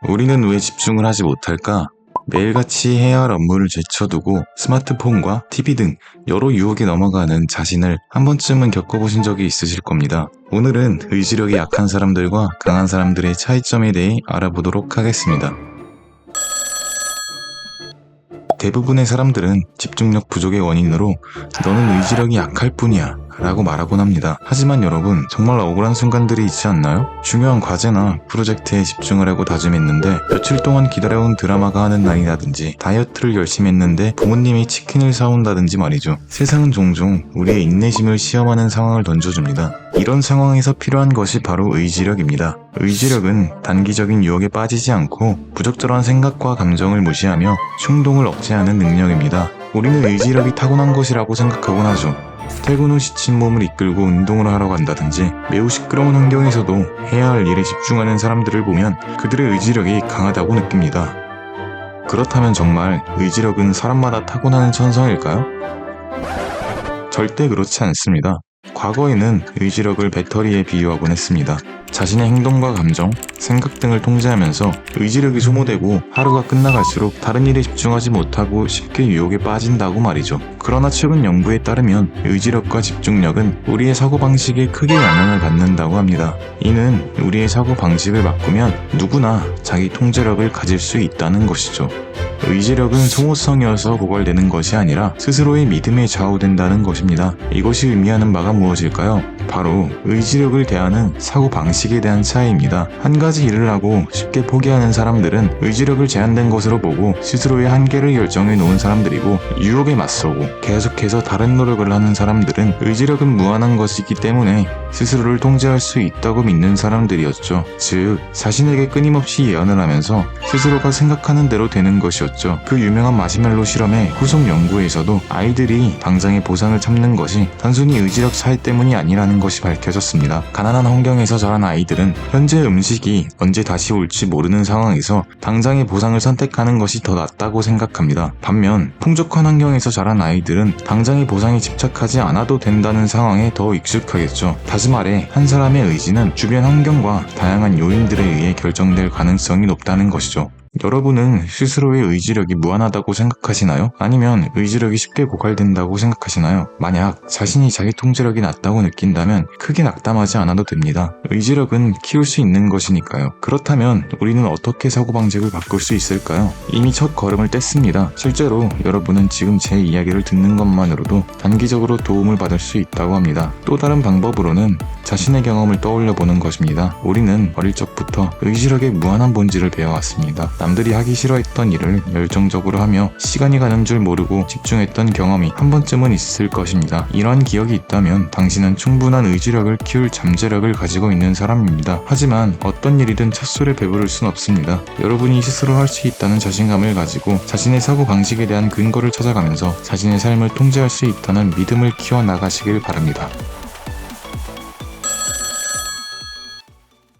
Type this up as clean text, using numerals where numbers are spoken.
우리는 왜 집중을 하지 못할까? 매일같이 해야 할 업무를 제쳐두고 스마트폰과 TV 등 여러 유혹에 넘어가는 자신을 한 번쯤은 겪어보신 적이 있으실 겁니다. 오늘은 의지력이 약한 사람들과 강한 사람들의 차이점에 대해 알아보도록 하겠습니다. 대부분의 사람들은 집중력 부족의 원인으로 너는 의지력이 약할 뿐이야 라고 말하곤 합니다. 하지만 여러분, 정말 억울한 순간들이 있지 않나요? 중요한 과제나 프로젝트에 집중을 하고 다짐했는데 며칠 동안 기다려온 드라마가 하는 날이라든지 다이어트를 열심히 했는데 부모님이 치킨을 사온다든지 말이죠. 세상은 종종 우리의 인내심을 시험하는 상황을 던져줍니다. 이런 상황에서 필요한 것이 바로 의지력입니다. 의지력은 단기적인 유혹에 빠지지 않고 부적절한 생각과 감정을 무시하며 충동을 억제하는 능력입니다. 우리는 의지력이 타고난 것이라고 생각하곤 하죠. 퇴근 후 지친 몸을 이끌고 운동을 하러 간다든지 매우 시끄러운 환경에서도 해야 할 일에 집중하는 사람들을 보면 그들의 의지력이 강하다고 느낍니다. 그렇다면 정말 의지력은 사람마다 타고나는 천성일까요? 절대 그렇지 않습니다. 과거에는 의지력을 배터리에 비유하곤 했습니다. 자신의 행동과 감정, 생각 등을 통제하면서 의지력이 소모되고 하루가 끝나갈수록 다른 일에 집중하지 못하고 쉽게 유혹에 빠진다고 말이죠. 그러나 최근 연구에 따르면 의지력과 집중력은 우리의 사고방식에 크게 영향을 받는다고 합니다. 이는 우리의 사고방식을 바꾸면 누구나 자기 통제력을 가질 수 있다는 것이죠. 의지력은 소모성이어서 고갈되는 것이 아니라 스스로의 믿음에 좌우된다는 것입니다. 이것이 의미하는 바가 무엇일까요? 바로 의지력을 대하는 사고방식에 대한 차이입니다. 한 가지 일을 하고 쉽게 포기하는 사람들은 의지력을 제한된 것으로 보고 스스로의 한계를 결정해 놓은 사람들이고, 유혹에 맞서고 계속해서 다른 노력을 하는 사람들은 의지력은 무한한 것이기 때문에 스스로를 통제할 수 있다고 믿는 사람들이었죠. 즉, 자신에게 끊임없이 예언을 하면서 스스로가 생각하는 대로 되는 것이었죠. 그 유명한 마시멜로 실험의 후속 연구에서도 아이들이 당장의 보상을 참는 것이 단순히 의지력 차이 때문이 아니라는 것이 밝혀졌습니다. 가난한 환경에서 자란 아이들은 현재 음식이 언제 다시 올지 모르는 상황에서 당장의 보상을 선택하는 것이 더 낫다고 생각합니다. 반면 풍족한 환경에서 자란 아이들은 당장의 보상에 집착하지 않아도 된다는 상황에 더 익숙하겠죠. 다시 말해, 한 사람의 의지는 주변 환경과 다양한 요인들에 의해 결정될 가능성이 높다는 것이죠. 여러분은 스스로의 의지력이 무한하다고 생각하시나요? 아니면 의지력이 쉽게 고갈된다고 생각하시나요? 만약 자신이 자기 통제력이 낮다고 느낀다면 크게 낙담하지 않아도 됩니다. 의지력은 키울 수 있는 것이니까요. 그렇다면 우리는 어떻게 사고방식을 바꿀 수 있을까요? 이미 첫 걸음을 뗐습니다. 실제로 여러분은 지금 제 이야기를 듣는 것만으로도 단기적으로 도움을 받을 수 있다고 합니다. 또 다른 방법으로는 자신의 경험을 떠올려 보는 것입니다. 우리는 어릴 적부터 의지력의 무한한 본질을 배워왔습니다. 남들이 하기 싫어했던 일을 열정적으로 하며 시간이 가는 줄 모르고 집중했던 경험이 한 번쯤은 있을 것입니다. 이러한 기억이 있다면 당신은 충분한 의지력을 키울 잠재력을 가지고 있는 사람입니다. 하지만 어떤 일이든 첫술에 배부를 순 없습니다. 여러분이 스스로 할 수 있다는 자신감을 가지고 자신의 사고방식에 대한 근거를 찾아가면서 자신의 삶을 통제할 수 있다는 믿음을 키워나가시길 바랍니다.